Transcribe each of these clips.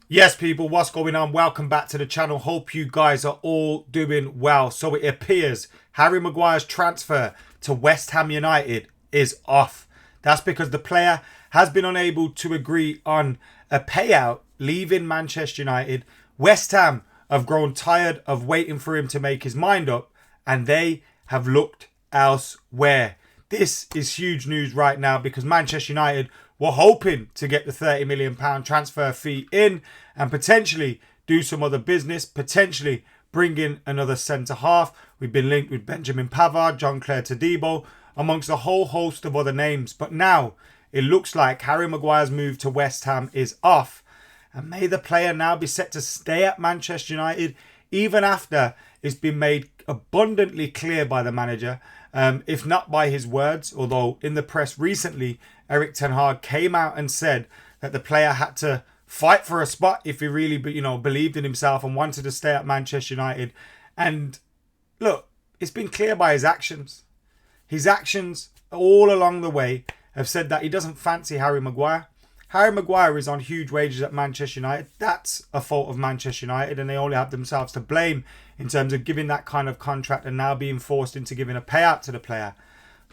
Yes, people, what's going on? Welcome back to the channel. Hope you guys are all doing well. So it appears Harry Maguire's transfer to West Ham United is off. That's because the player has been unable to agree on a payout leaving Manchester United. West Ham have grown tired of waiting for him to make his mind up, and they have looked elsewhere. This is huge news right now because Manchester United were hoping to get the £30 million transfer fee in and potentially do some other business, potentially bring in another centre-half. We've been linked with Benjamin Pavard, Jean-Claire Todibo, amongst a whole host of other names. But now it looks like Harry Maguire's move to West Ham is off. And may the player now be set to stay at Manchester United even after it's been made abundantly clear by the manager, if not by his words, although in the press recently, Erik ten Hag came out and said that the player had to fight for a spot if he really, believed in himself and wanted to stay at Manchester United. And look, it's been clear by his actions. His actions all along the way have said that he doesn't fancy Harry Maguire. Harry Maguire is on huge wages at Manchester United. That's a fault of Manchester United, and they only have themselves to blame in terms of giving that kind of contract and now being forced into giving a payout to the player.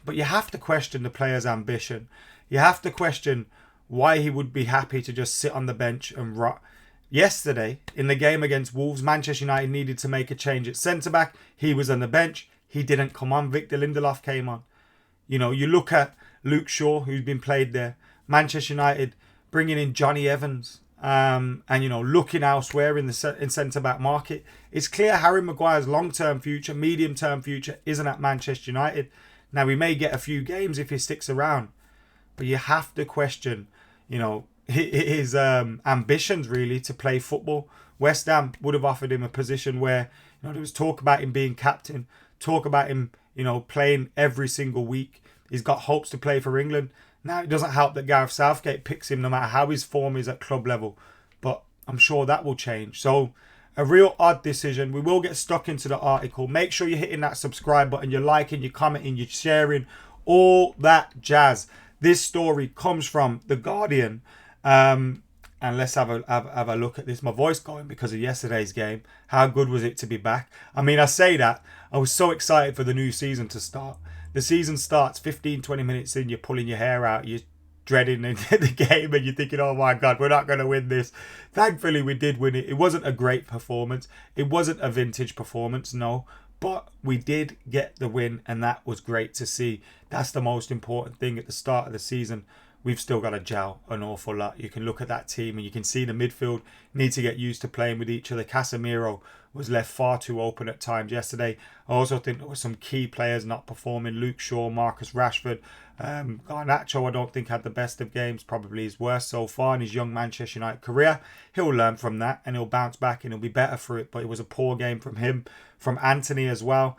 But you have to question the player's ambition. You have to question why he would be happy to just sit on the bench and rot. Yesterday, in the game against Wolves, Manchester United needed to make a change at centre-back. He was on the bench. He didn't come on. Victor Lindelof came on. You look at Luke Shaw, who's been played there. Manchester United bringing in Johnny Evans and looking elsewhere in centre-back market. It's clear Harry Maguire's long-term future, medium-term future isn't at Manchester United. Now, we may get a few games if he sticks around, but you have to question, his ambitions really to play football. West Ham would have offered him a position where, there was talk about him being captain, talk about him, playing every single week. He's got hopes to play for England. Now, it doesn't help that Gareth Southgate picks him no matter how his form is at club level, but I'm sure that will change. So, a real odd decision. We will get stuck into the article. Make sure you're hitting that subscribe button, you're liking, you're commenting, you're sharing, all that jazz. This story comes from The Guardian. And let's have a look at this. My voice going because of yesterday's game. How good was it to be back? I mean, I say that. I was so excited for the new season to start. The season starts 15-20 minutes in. You're pulling your hair out. You're dreading the game and you're thinking, oh my God, we're not going to win this. Thankfully, we did win it. It wasn't a great performance. It wasn't a vintage performance, no. But we did get the win and that was great to see. That's the most important thing at the start of the season. We've still got to gel an awful lot. You can look at that team and you can see the midfield need to get used to playing with each other. Casemiro was left far too open at times yesterday. I also think there were some key players not performing. Luke Shaw, Marcus Rashford. Garnacho I don't think had the best of games. Probably his worst so far in his young Manchester United career. He'll learn from that and he'll bounce back and he'll be better for it. But it was a poor game from him. From Anthony as well.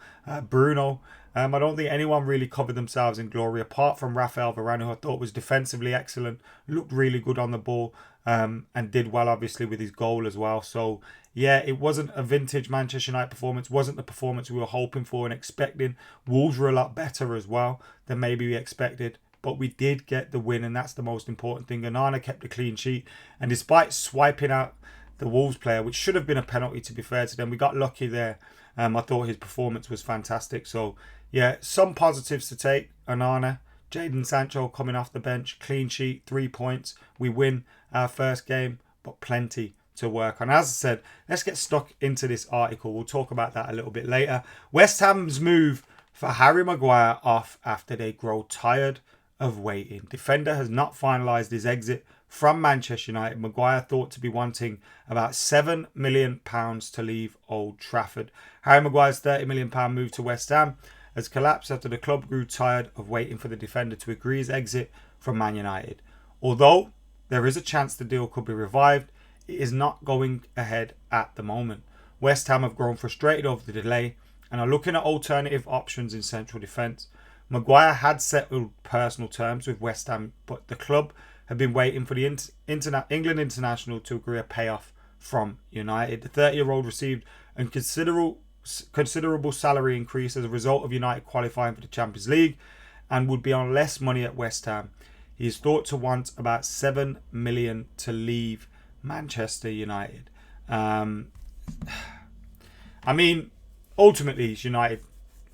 Bruno. I don't think anyone really covered themselves in glory apart from Rafael Varane, who I thought was defensively excellent, looked really good on the ball, and did well obviously with his goal as well. So yeah, it wasn't a vintage Manchester United performance, wasn't the performance we were hoping for and expecting. Wolves were a lot better as well than maybe we expected, but we did get the win and that's the most important thing. Onana kept a clean sheet, and despite swiping out the Wolves player, which should have been a penalty to be fair to them, we got lucky there. I thought his performance was fantastic. So yeah, some positives to take. Onana, Jadon Sancho coming off the bench, clean sheet, 3 points. We win our first game, but plenty to work on. As I said, let's get stuck into this article. We'll talk about that a little bit later. West Ham's move for Harry Maguire off after they grow tired of waiting. Defender has not finalised his exit from Manchester United. Maguire thought to be wanting about £7 million to leave Old Trafford. Harry Maguire's £30 million move to West Ham has collapsed after the club grew tired of waiting for the defender to agree his exit from Man United. Although there is a chance the deal could be revived, it is not going ahead at the moment. West Ham have grown frustrated over the delay and are looking at alternative options in central defence. Maguire had settled personal terms with West Ham, but the club had been waiting for the England international to agree a payoff from United. The 30-year-old received a considerable salary increase as a result of United qualifying for the Champions League and would be on less money at West Ham. He is thought to want about £7 million to leave Manchester United. I mean, ultimately, United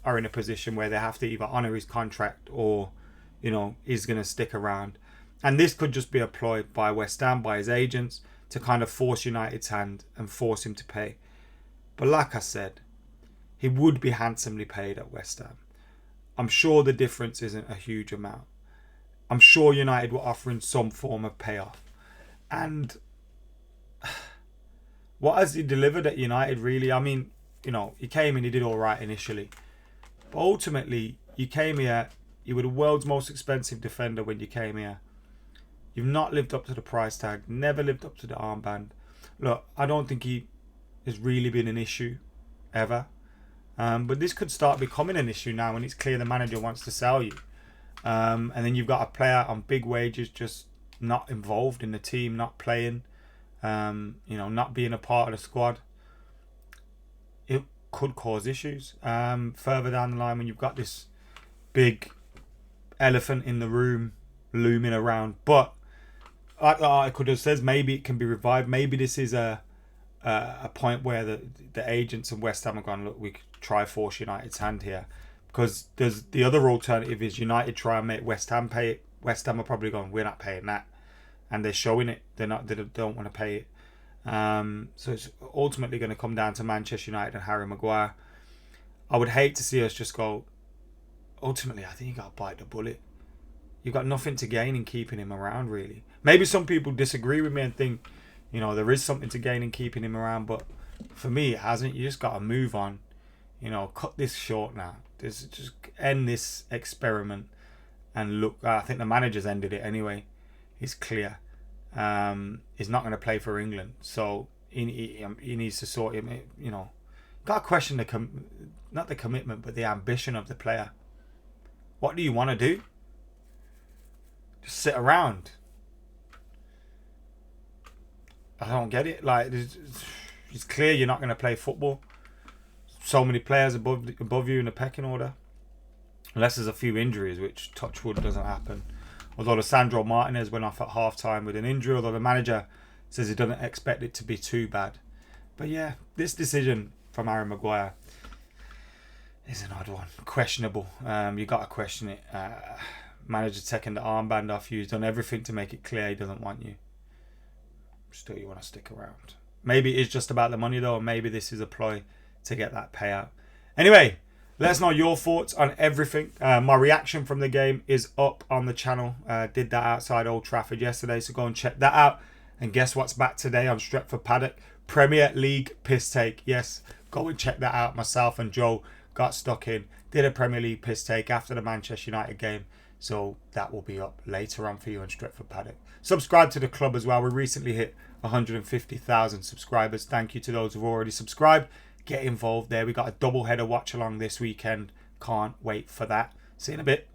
are in a position where they have to either honour his contract or, you know, he's going to stick around. And this could just be a ploy by West Ham, by his agents, to kind of force United's hand and force him to pay. But like I said, he would be handsomely paid at West Ham. I'm sure the difference isn't a huge amount. I'm sure United were offering some form of payoff. And what has he delivered at United, really? I mean, you know, he came in, he did all right initially. But ultimately, you came here, you were the world's most expensive defender when you came here. You've not lived up to the price tag, never lived up to the armband. Look, I don't think he has really been an issue, ever. But this could start becoming an issue now when it's clear the manager wants to sell you. And then you've got a player on big wages just not involved in the team, not playing, you know, not being a part of the squad. It could cause issues further down the line when you've got this big elephant in the room looming around. But like the article just says, maybe it can be revived. Maybe this is a point where the agents and West Ham are going, look, we could try force United's hand here. Because there's the other alternative is United try and make West Ham pay it. West Ham are probably going, we're not paying that. And they're showing it. They don't want to pay it. So it's ultimately going to come down to Manchester United and Harry Maguire. I would hate to see us just go, ultimately, I think you got to bite the bullet. You've got nothing to gain in keeping him around, really. Maybe some people disagree with me and think, you know, there is something to gain in keeping him around. But for me, it hasn't. You just got to move on. You know, cut this short now. Just end this experiment and look. I think the manager's ended it anyway. He's clear. He's not going to play for England, so he needs to sort him. You know, got to question not the commitment, but the ambition of the player. What do you want to do? Just sit around? I don't get it. Like, it's clear you're not going to play football. So many players above you in the pecking order, unless there's a few injuries, which touch wood doesn't happen. Although Lisandro Martinez went off at half time with an injury, although the manager says he doesn't expect it to be too bad. But yeah, this decision from Harry Maguire is an odd one, questionable. You got to question it. Manager taking the armband off you, he's done everything to make it clear he doesn't want you. Still, you want to stick around. Maybe it's just about the money though, or maybe this is a ploy to get that payout. Anyway, let us know your thoughts on everything. My reaction from the game is up on the channel. Did that outside Old Trafford yesterday, so go and check that out. And guess what's back today on Stretford Paddock? Premier League piss take. Yes, go and check that out. Myself and Joe got stuck in, did a Premier League piss take after the Manchester United game. So that will be up later on for you on Stretford Paddock. Subscribe to the club as well. We recently hit 150,000 subscribers. Thank you to those who've already subscribed. Get involved there. We got a double header watch along this weekend. Can't wait for that. See you in a bit.